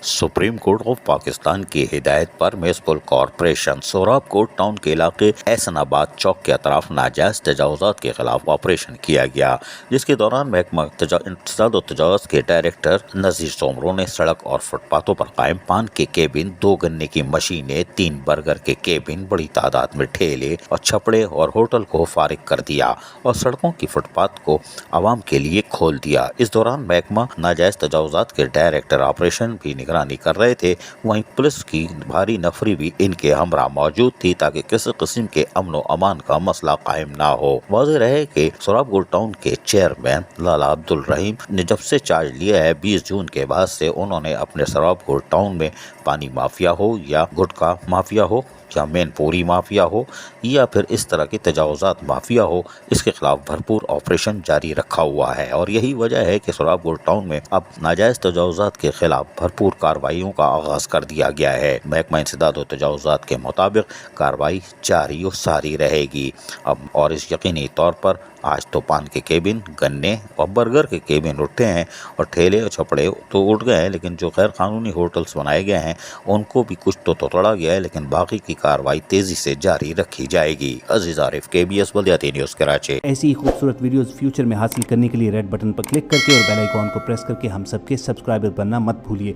Supreme court of Pakistan की हिदायत पर municipal corporation Sohrab Goth town के इलाके एहसनाबाद चौक के अतराफ नाजायज तजावुजात के खिलाफ ऑपरेशन किया गया, जिसके दौरान महकमा इंतजाद और तजावुज़ के डायरेक्टर नज़ीर सोमरो ने सड़क और फुटपाथों पर कायम पान के केबिन, 2 गन्ने की मशीनें, 3 बर्गर के केबिन, बड़ी तादाद में ठेले और छपड़े और होटल को फारिग कर दिया और सड़कों की फुटपाथ को आवाम के लिए खोल दिया। इस दौरान महकमा नाजायज तजावुजात के डायरेक्टर ऑपरेशन भी निगरानी कर रहे थे। वहीं पुलिस की भारी नफरी भी इनके हमरा मौजूद थी ताकि किसी किस्म के अमन और अमान का मसला कायम ना हो। वाज़ेह रहे कि सोराब कोट टाउन के चेयरमैन लाला अब्दुल रहीम ने जब से चार्ज लिया है 20 जून के बाद से उन्होंने अपने सोराब कोट टाउन में पानी माफिया हो या गुटखा माफिया हो या मैनपुरी माफिया हो या फिर इस तरह की तजावुजात माफिया हो, इसके खिलाफ भरपूर ऑपरेशन जारी रखा हुआ है। और यही वजह है कि सोराब कोट टाउन में अब नाजायज तजावुजात के खिलाफ भरपूर कार्रवाइयों का आगाज कर दिया गया है। महकमा इंसदाद और तजावुजात के मुताबिक कार्रवाई जारी और सारी रहेगी। अब और इस यकीनी तौर पर आज तो पान के केबिन, गन्ने और बर्गर के केबिन उठे हैं और ठेले और छपड़े तो उठ गए हैं, लेकिन जो गैर कानूनी होटल्स बनाए गए हैं उनको भी कुछ तो तोड़ा गया है, लेकिन बाकी की कार्रवाई तेजी से जारी रखी जाएगी। अजीज आरिफ, KBS बल्दियाती न्यूज़ कराची। ऐसी ही खूबसूरत वीडियोस फ्यूचर में हासिल करने के लिए रेड बटन पर क्लिक करके और बेल आइकॉन को प्रेस करके हम सबके सब्सक्राइबर बनना मत भूलिए।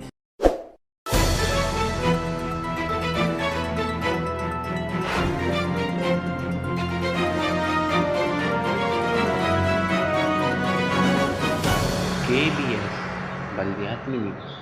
KBS बल्दियाती न्यूज़।